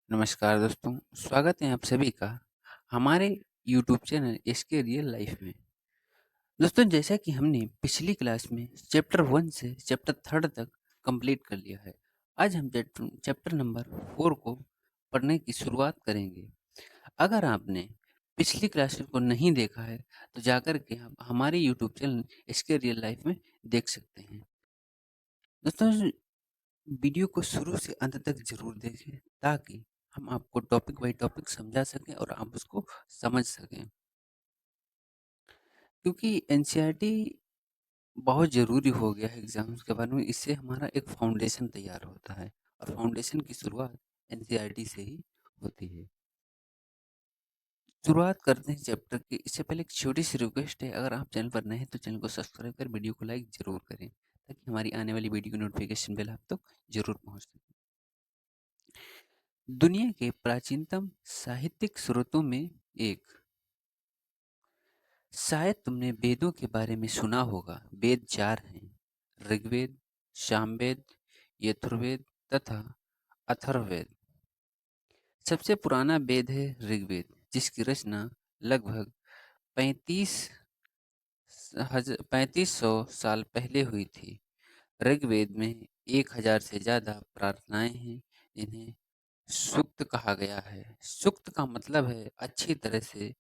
नमस्कार दोस्तों, स्वागत है आप सभी का हमारे यूट्यूब चैनल इसके रियल लाइफ में। दोस्तों, जैसा कि हमने पिछली क्लास में चैप्टर 1 से चैप्टर 3 तक कंप्लीट कर लिया है। आज हम चैप्टर नंबर 4 को पढ़ने की शुरुआत करेंगे। अगर आपने पिछली क्लास को नहीं देखा है तो जाकर के आप हमारे यूट्यूब चैनल इसके रियल लाइफ में देख सकते हैं। दोस्तों, वीडियो को शुरू से अंत तक जरूर देखें ताकि हम आपको टॉपिक बाय टॉपिक समझा सकें और आप उसको समझ सकें, क्योंकि एनसीईआरटी बहुत ज़रूरी हो गया है एग्जाम्स के बारे में। इससे हमारा एक फाउंडेशन तैयार होता है और फाउंडेशन की शुरुआत एनसीईआरटी से ही होती है। शुरुआत करते हैं चैप्टर की। इससे पहले एक छोटी सी रिक्वेस्ट है, अगर आप चैनल पर नए हैं तो चैनल को सब्सक्राइब कर वीडियो को लाइक जरूर करें ताकि हमारी आने वाली वीडियो की नोटिफिकेशन बेल आप तक जरूर पहुंच सके। दुनिया के प्राचीनतम साहित्यिक स्रोतों में एक, शायद तुमने वेदों के बारे में सुना होगा। वेद 4 हैं: ऋग्वेद, सामवेद, यजुर्वेद तथा अथर्ववेद। सबसे पुराना वेद है ऋग्वेद, जिसकी रचना लगभग 3500 साल पहले हुई थी। ऋग्वेद में 1000 से ज्यादा प्रार्थनाएं हैं जिन्हें सूक्त कहा गया है। सूक्त का मतलब है अच्छी तरह से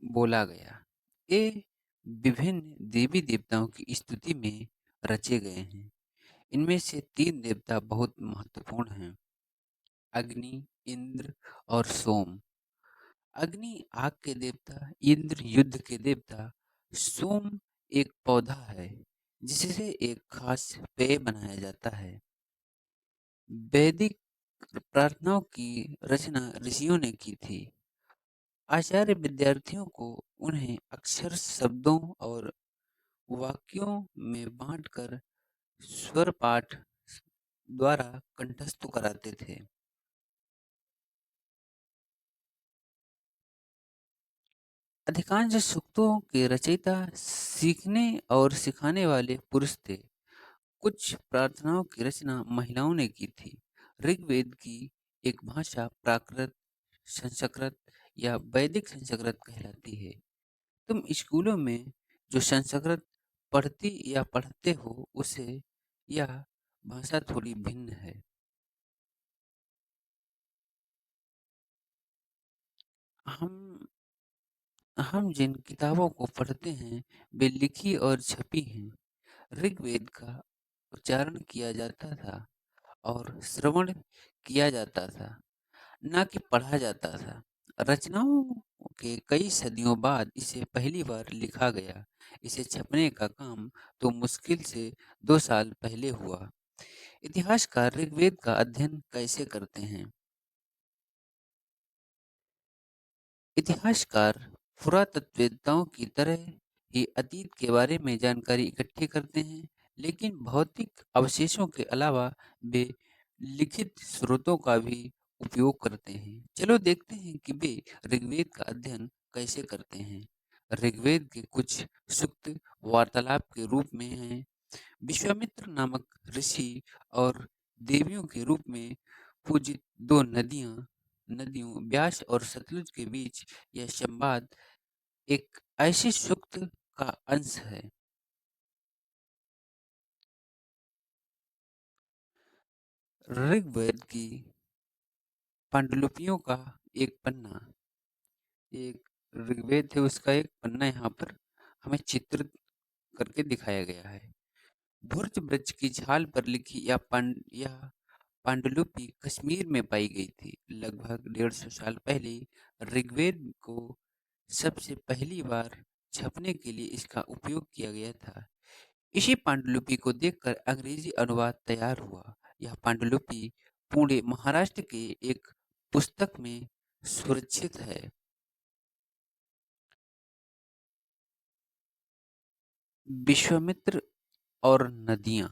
बोला गया। ये विभिन्न देवी देवताओं की स्तुति में रचे गए हैं। इनमें से 3 देवता बहुत महत्वपूर्ण हैं: अग्नि, इंद्र और सोम। अग्नि आग के देवता, इंद्र युद्ध के देवता, सोम एक पौधा है जिससे एक खास पेय बनाया जाता है। वैदिक प्रार्थनाओं की रचना ऋषियों ने की थी। आचार्य विद्यार्थियों को उन्हें अक्षर, शब्दों और वाक्यों में बांटकर स्वर पाठ द्वारा कंठस्थ कराते थे। अधिकांश सूक्तों के रचयिता सीखने और सिखाने वाले पुरुष थे। कुछ प्रार्थनाओं की रचना महिलाओं ने की थी। ऋग्वेद की एक भाषा प्राकृत संस्कृत या वैदिक संस्कृत कहलाती है। तुम स्कूलों में जो संस्कृत पढ़ती या पढ़ते हो उसे यह भाषा थोड़ी भिन्न है। हम हम जिन किताबों को पढ़ते हैं वे लिखी और छपी हैं। ऋग्वेद का उच्चारण किया जाता था और श्रवण किया जाता था, ना कि पढ़ा जाता था। रचनाओं के कई सदियों बाद इसे पहली बार लिखा गया। इसे छपने का काम तो मुश्किल से 2 साल पहले हुआ। इतिहासकार ऋग्वेद का अध्ययन कैसे करते हैं? इतिहासकार पुरातत्ववेत्ताओं की तरह ही अतीत के बारे में जानकारी इकट्ठी करते हैं, लेकिन भौतिक अवशेषों के अलावा वे लिखित स्रोतों का भी उपयोग करते हैं। चलो देखते हैं कि वे ऋग्वेद का अध्ययन कैसे करते हैं। ऋग्वेद के कुछ सूक्त वार्तालाप के रूप में हैं। विश्वामित्र नामक ऋषि और देवियों के रूप में पूजित दो नदियों ब्यास और सतलुज के बीच यह संवाद एक ऐसी सूक्त का अंश है। ऋग्वेद की पांडुलिपियों का एक पन्ना, एक ऋग्वेद है उसका एक पन्ना यहाँ पर हमें चित्रित करके दिखाया गया है। भुर्ज वृक्ष की छाल पर लिखी यह पांडुलिपि कश्मीर में पाई गई थी। लगभग 150 साल पहले ऋग्वेद को सबसे पहली बार छपने के लिए इसका उपयोग किया गया था। इसी पांडुलिपि को देखकर अंग्रेजी अनुवाद तैयार हुआ। यह पांडुलिपि पुणे महाराष्ट्र के एक पुस्तक में सुरक्षित है। विश्वामित्र और नदियां।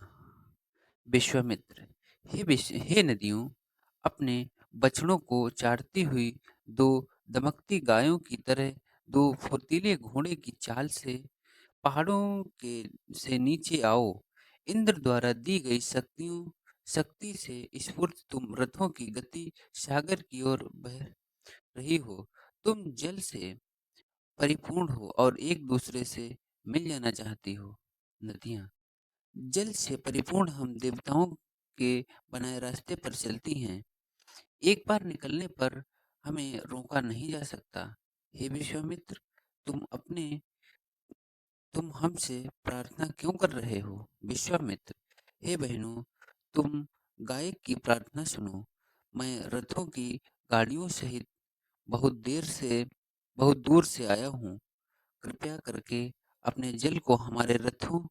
विश्वामित्र: हे नदियों, अपने बछड़ों को चाटती हुई दो दमकती गायों की तरह दो फुर्तीले घोड़े की चाल से पहाड़ों के से नीचे आओ। इंद्र द्वारा दी गई शक्तियों शक्ति से स्फूर्त तुम रथों की गति सागर की ओर बह रही हो। तुम जल से परिपूर्ण हो और एक दूसरे से मिल जाना चाहती हो। नदियाँ जल से परिपूर्ण हम देवताओं के बनाए रास्ते पर चलती हैं। एक बार निकलने पर हमें रोका नहीं जा सकता। हे विश्वामित्र, तुम अपने तुम हमसे प्रार्थना क्यों कर रहे हो? विश्वामित्र, हे बहनों, तुम गायक की प्रार्थना सुनो। मैं रथों की गाड़ियों सहित बहुत देर से बहुत दूर से आया हूँ। कृपया करके अपने जल को हमारे रथों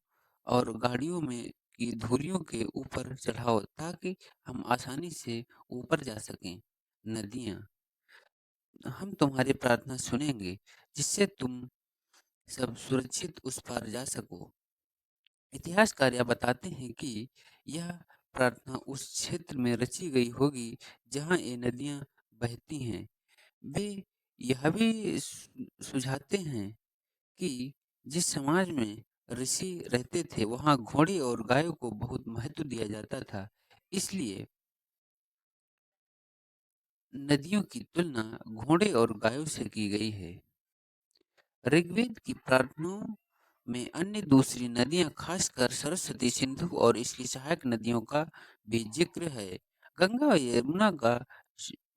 और गाड़ियों में की धुरियों के ऊपर चढ़ाओ ताकि हम आसानी से ऊपर जा सकें। नदियाँ, हम तुम्हारी प्रार्थना सुनेंगे जिससे तुम सब सुरक्षित उस पार जा सको। इतिहासकार यह बताते हैं कि यह प्रार्थना उस क्षेत्र में रची गई होगी जहाँ ये नदियाँ बहती हैं। वे यह भी सुझाते हैं कि जिस समाज में ऋषि रहते थे वहाँ घोड़े और गायों को बहुत महत्व दिया जाता था। इसलिए नदियों की तुलना घोड़े और गायों से की गई है। ऋग्वेद की प्रार्थनाओं में अन्य दूसरी नदियां खासकर सरस्वती, सिंधु और इसकी सहायक नदियों का भी जिक्र है। गंगा और यमुना का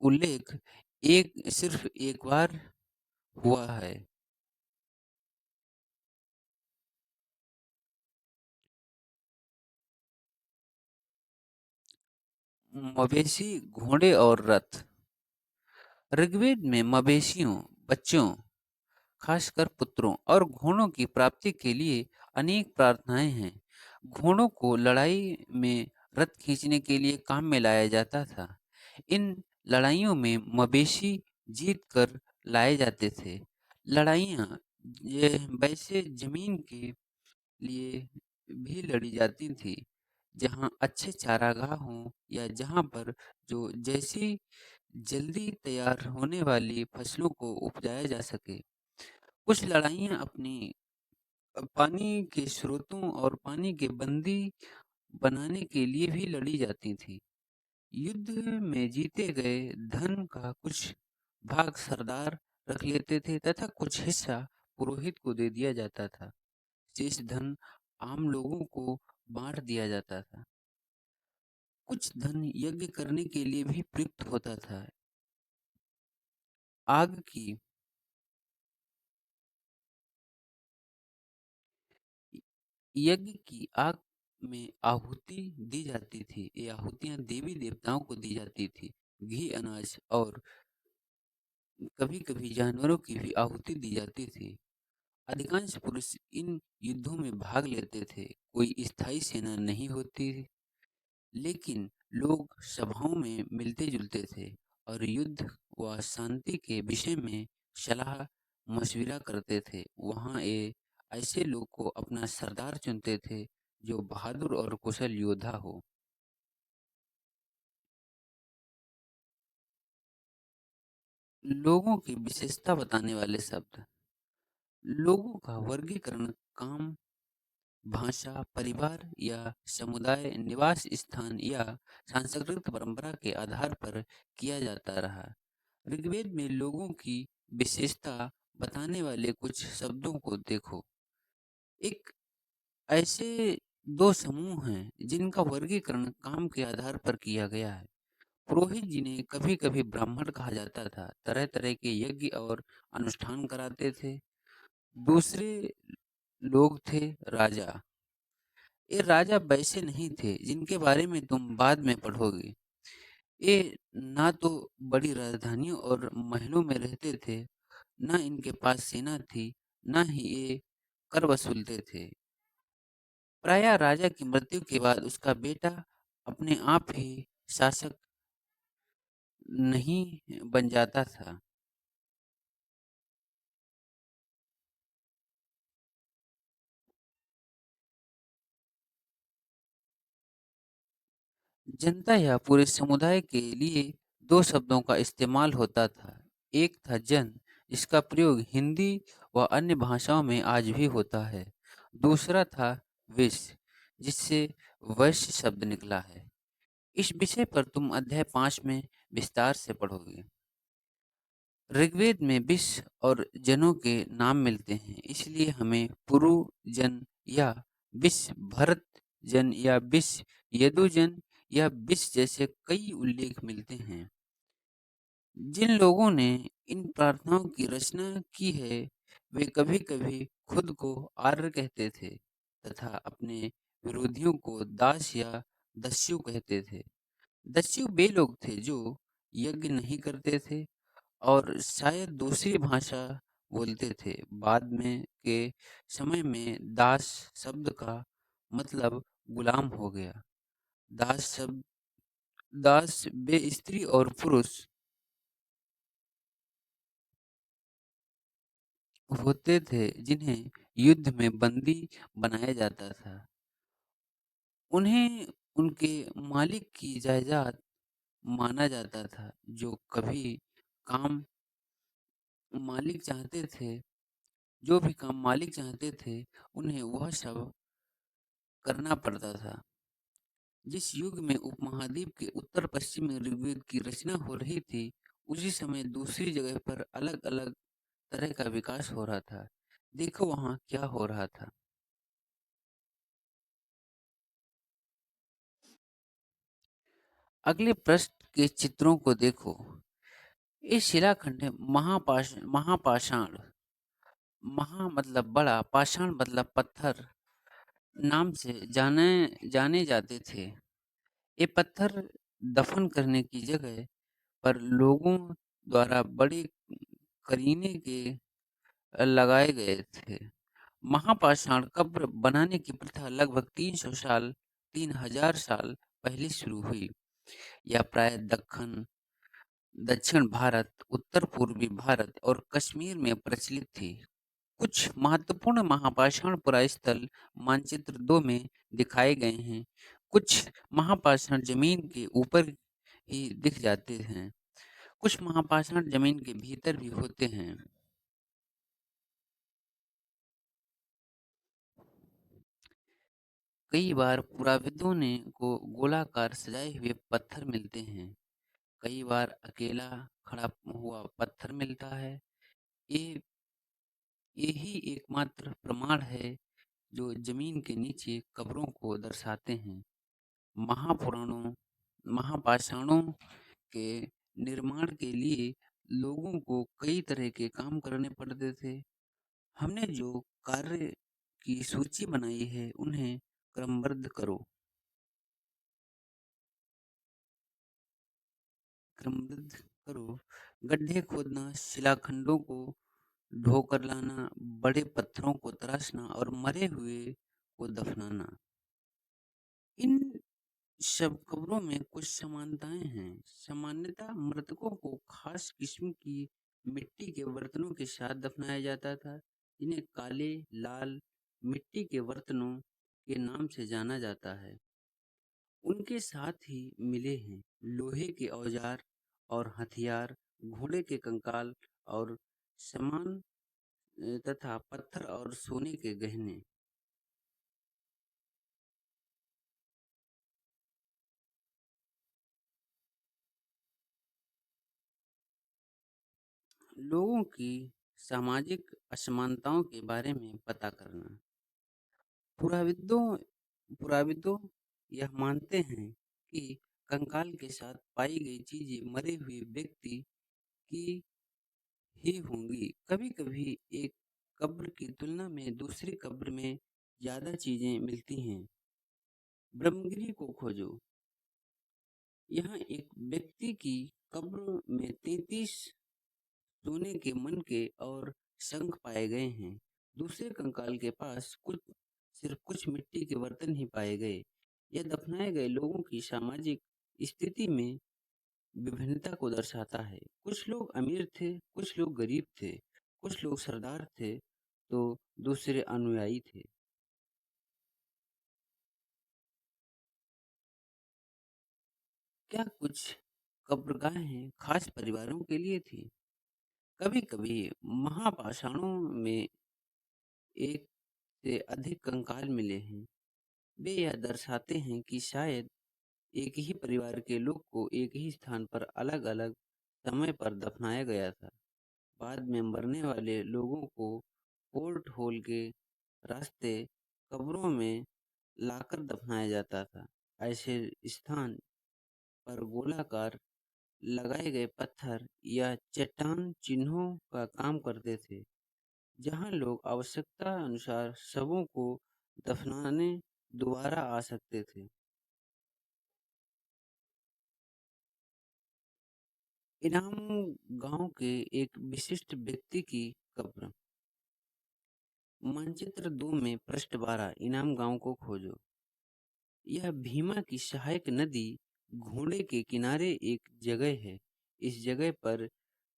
उल्लेख एक सिर्फ एक बार हुआ है। मवेशी, घोड़े और रथ। ऋग्वेद में मवेशियों, बच्चों, खासकर पुत्रों और घोड़ों की प्राप्ति के लिए अनेक प्रार्थनाएं हैं। घोड़ों को लड़ाई में रथ खींचने के लिए काम में लाया जाता था। इन लड़ाइयों में मवेशी जीत कर लाए जाते थे। लड़ाइयाँ ये वैसे जमीन के लिए भी लड़ी जाती थी जहाँ अच्छे चारागाह हों या जहाँ पर जो जैसी जल्दी तैयार होने वाली फसलों को उपजाया जा सके। कुछ लड़ाइयाँ अपनी पानी के स्रोतों और पानी के बंदी बनाने के लिए भी लड़ी जाती थी। युद्ध में जीते गए धन का कुछ भाग सरदार रख लेते थे तथा कुछ हिस्सा पुरोहित को दे दिया जाता था। शेष धन आम लोगों को बांट दिया जाता था। कुछ धन यज्ञ करने के लिए भी प्रयुक्त होता था। आग की यज्ञ की आग में आहुति दी जाती थी। ये आहुतियाँ देवी देवताओं को दी जाती थी। घी, अनाज और कभी-कभी जानवरों की भी आहुति दी जाती थी। अधिकांश पुरुष इन युद्धों में भाग लेते थे। कोई स्थायी सेना नहीं होती, लेकिन लोग सभाओं में मिलते-जुलते थे और युद्ध व शांति के विषय में सलाह मशविरा करते थे। वहाँ ये ऐसे लोग को अपना सरदार चुनते थे जो बहादुर और कुशल योद्धा हो। लोगों की विशेषता बताने वाले शब्द। लोगों का वर्गीकरण काम, भाषा, परिवार या समुदाय, निवास स्थान या सांस्कृतिक परंपरा के आधार पर किया जाता रहा। ऋग्वेद में लोगों की विशेषता बताने वाले कुछ शब्दों को देखो। एक ऐसे दो समूह हैं जिनका वर्गीकरण काम के आधार पर किया गया है। पुरोहित जिन्हें कभी कभी ब्राह्मण कहा जाता था, तरह तरह के यज्ञ और अनुष्ठान कराते थे। दूसरे लोग थे राजा। ये राजा वैसे नहीं थे जिनके बारे में तुम बाद में पढ़ोगे। ये ना तो बड़ी राजधानियों और महलों में रहते थे, ना इनके पास सेना थी, ना ही ये कर वसूलते थे। प्रायः राजा की मृत्यु के बाद उसका बेटा अपने आप ही शासक नहीं बन जाता था। जनता या पूरे समुदाय के लिए दो शब्दों का इस्तेमाल होता था। एक था जन, जिसका प्रयोग हिंदी व अन्य भाषाओं में आज भी होता है। दूसरा था विश्व, जिससे वैश्य शब्द निकला है। इस विषय पर तुम अध्याय 5 में विस्तार से पढ़ोगे। ऋग्वेद में विश्व और जनों के नाम मिलते हैं, इसलिए हमें पुरु जन या विश्व भरत जन या विश्व यदुजन या विश्व जैसे कई उल्लेख मिलते हैं। जिन लोगों ने इन प्रार्थनाओं की रचना की है, वे कभी-कभी खुद को आर्य कहते थे तथा अपने विरोधियों को दास या दस्यु कहते थे। दस्यु वे लोग थे जो यज्ञ नहीं करते थे और शायद दूसरी भाषा बोलते थे। बाद में के समय में दास शब्द का मतलब गुलाम हो गया। दास शब्द दास वे स्त्री और पुरुष होते थे जिन्हें युद्ध में बंदी बनाया जाता था। उन्हें उनके मालिक की जायदाद माना जाता था। जो कभी काम मालिक चाहते थे जो भी काम मालिक चाहते थे, उन्हें वह सब करना पड़ता था। जिस युग में उपमहाद्वीप के उत्तर पश्चिम में ऋग्वेद की रचना हो रही थी, उसी समय दूसरी जगह पर अलग-अलग तरह का विकास हो रहा था। देखो वहाँ क्या हो रहा था। अगले पृष्ठ के चित्रों को देखो। इस शिलाखंड में महापाषाण, महा मतलब बड़ा, पाषाण मतलब पत्थर नाम से जाने जाते थे। ये पत्थर दफन करने की जगह पर लोगों द्वारा बड़े करीने के लगाए गए थे। महापाषाण कब्र बनाने की प्रथा लगभग 300 साल 3000 साल पहले शुरू हुई। यह प्राय दक्षिण भारत, उत्तर-पूर्वी भारत और कश्मीर में प्रचलित थी। कुछ महत्वपूर्ण महापाषाण पुरास्थल मानचित्र 2 में दिखाए गए हैं। कुछ महापाषाण जमीन के ऊपर ही दिख जाते हैं। कुछ महापाषाण जमीन के भीतर भी होते हैं। कई बार पुराविदों ने को गोलाकार सजाए हुए पत्थर मिलते हैं। कई बार अकेला खड़ा हुआ पत्थर मिलता है। ये यही एकमात्र प्रमाण है जो जमीन के नीचे कब्रों को दर्शाते हैं। महापुराणों महापाषाणों के निर्माण के लिए लोगों को कई तरह के काम करने पड़ते थे। हमने जो कार्य की सूची बनाई है, उन्हें क्रमबद्ध करो। गड्ढे खोदना, शिलाखंडों को ढोकर लाना, बड़े पत्थरों को तराशना और मरे हुए को दफनाना। इन सब कब्रों में कुछ समानताएं हैं। सामान्यतः मृतकों को खास किस्म की मिट्टी के बर्तनों के साथ दफनाया जाता था, जिन्हें काले लाल मिट्टी के बर्तनों के नाम से जाना जाता है। उनके साथ ही मिले हैं लोहे के औजार और हथियार, घोड़े के कंकाल और सामान तथा पत्थर और सोने के गहने। लोगों की सामाजिक असमानताओं के बारे में पता करना। पुराविदों पुराविदों यह मानते हैं कि कंकाल के साथ पाई गई चीजें मरे हुए व्यक्ति की ही होंगी। कभी-कभी एक कब्र की तुलना में दूसरी कब्र में ज्यादा चीजें मिलती हैं। ब्रह्मगिरी को खोजो। यहाँ एक व्यक्ति की कब्र में 33 सोने के मनके और शंख पाए गए हैं। दूसरे कंकाल के पास सिर्फ कुछ मिट्टी के बर्तन ही पाए गए। यह दफनाए गए लोगों की सामाजिक स्थिति में विभिन्नता को दर्शाता है। कुछ लोग अमीर थे, कुछ लोग गरीब थे, कुछ लोग सरदार थे, तो दूसरे अनुयायी थे। क्या कुछ कब्रगाहें खास परिवारों के लिए थी? कभी-कभी महापाषाणों में एक से अधिक कंकाल मिले हैं। वे यह दर्शाते हैं कि शायद एक ही परिवार के लोग को एक ही स्थान पर अलग-अलग समय पर दफनाया गया था। बाद में मरने वाले लोगों को पोर्ट होल के रास्ते कब्रों में लाकर दफनाया जाता था। ऐसे स्थान पर गोलाकार लगाए गए पत्थर या चट्टान चिन्हों का काम करते थे, जहां लोग आवश्यकता अनुसार शवों को दफनाने दोबारा आ सकते थे। इनाम गांव के एक विशिष्ट व्यक्ति की कब्र। मानचित्र 2 में पृष्ठ 12 इनाम गांव को खोजो। यह भीमा की सहायक नदी घोड़े के किनारे एक जगह है। इस जगह पर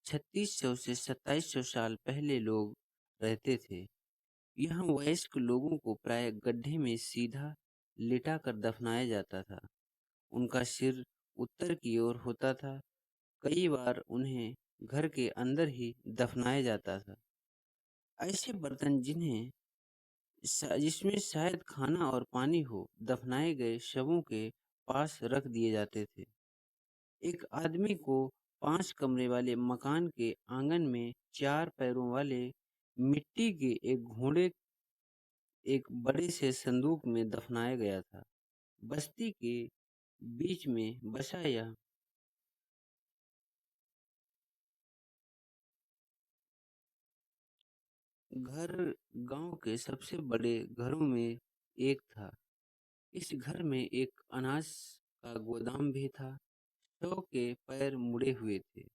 3600 से 2700 साल पहले लोग रहते थे। यहाँ वयस्क लोगों को प्राय गड्ढे में सीधा लिटा कर दफनाया जाता था। उनका सिर उत्तर की ओर होता था। कई बार उन्हें घर के अंदर ही दफनाया जाता था। ऐसे बर्तन जिसमें शायद खाना और पानी हो, दफनाए गए शवों के पास रख दिए जाते थे। एक आदमी को 5 कमरे वाले मकान के आंगन में 4 पैरों वाले मिट्टी के एक घोड़े एक बड़े से संदूक में दफनाया गया था। बस्ती के बीच में बसा यह घर गांव के सबसे बड़े घरों में एक था। इस घर में एक अनाज का गोदाम भी था। शव के पैर मुड़े हुए थे।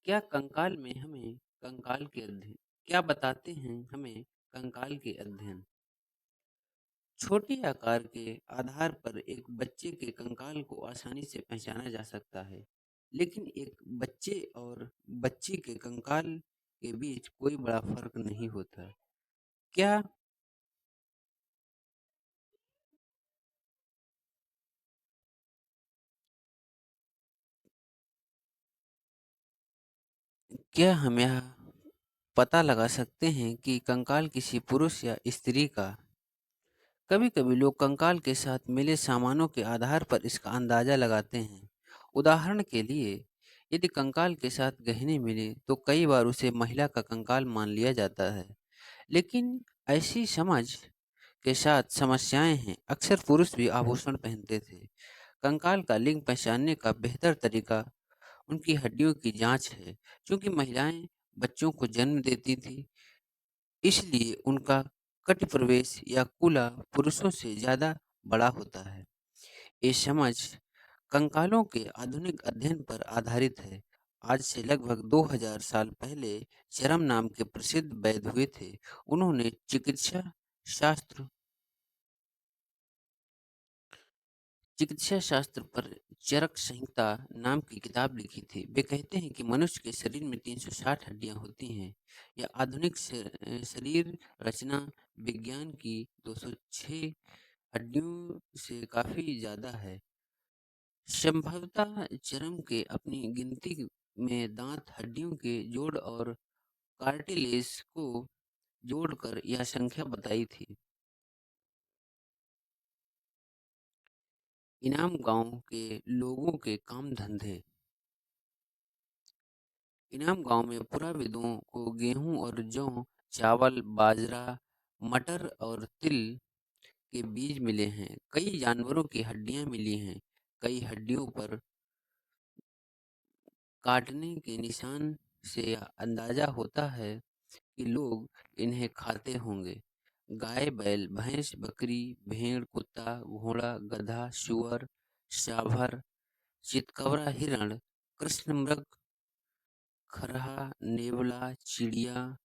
क्या कंकाल में हमें कंकाल के अध्ययन क्या बताते हैं हमें कंकाल के अध्ययन? छोटे आकार के आधार पर एक बच्चे के कंकाल को आसानी से पहचाना जा सकता है, लेकिन एक बच्चे और बच्ची के कंकाल के बीच कोई बड़ा फर्क नहीं होता। क्या क्या हम यह पता लगा सकते हैं कि कंकाल किसी पुरुष या स्त्री का? कभी-कभी लोग कंकाल के साथ मिले सामानों के आधार पर इसका अंदाजा लगाते हैं। उदाहरण के लिए, यदि कंकाल के साथ गहने मिले, तो कई बार उसे महिला का कंकाल मान लिया जाता है। लेकिन ऐसी समझ के साथ समस्याएं हैं। अक्सर पुरुष भी आभूषण पहनते थे। कंकाल का लिंग पहचानने का बेहतर तरीका उनकी हड्डियों की जांच है। चूंकि महिलाएं बच्चों को जन्म देती थी, इसलिए उनका कटी प्रवेश या कूल्हा पुरुषों से ज़्यादा बड़ा होता है। ये समझ कंकालों के आधुनिक अध्ययन पर आधारित है। आज से लगभग 2000 साल पहले चरम नाम के प्रसिद्ध वैद्य हुए थे। उन्होंने शास्त्र चिकित्सा शास्त्र पर चरक संहिता नाम की किताब लिखी थी। वे कहते हैं कि मनुष्य के शरीर में 360 हड्डियां होती हैं। यह आधुनिक शरीर रचना विज्ञान की 206 हड्डियों से काफी ज्यादा है। संभवतः चरम के अपनी गिनती में दांत हड्डियों के जोड़ और कार्टिलेज को जोड़कर यह संख्या बताई थी। इनाम गांव के लोगों के काम धंधे। इनाम गांव में पुराविदों को गेहूं और जौ, चावल, बाजरा, मटर और तिल के बीज मिले हैं। कई जानवरों की हड्डियां मिली हैं। कई हड्डियों पर काटने के निशान से अंदाजा होता है कि लोग इन्हें खाते होंगे। गाय, बैल, भैंस, बकरी, भेड़, कुत्ता, घोड़ा, गधा, सुअर, सांभर, चितकबरा, हिरण, कृष्णमृग, खरहा, नेवला, चिड़िया,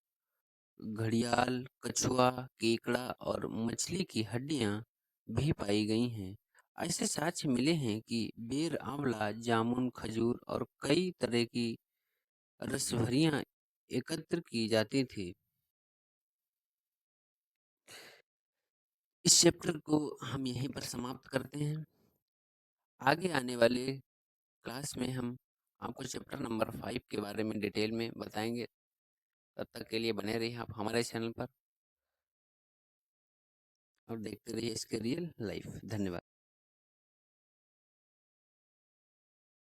घड़ियाल, कछुआ, केकड़ा और मछली की हड्डियां भी पाई गई हैं। ऐसे साक्ष्य मिले हैं कि बेर, आंवला, जामुन, खजूर और कई तरह की रसभरियां एकत्र की जाती थी। इस चैप्टर को हम यहीं पर समाप्त करते हैं। आगे आने वाले क्लास में हम आपको चैप्टर नंबर 5 के बारे में डिटेल में बताएंगे। तब तक के लिए बने रहिए आप हमारे चैनल पर और देखते रहिए इसके रियल लाइफ। धन्यवाद।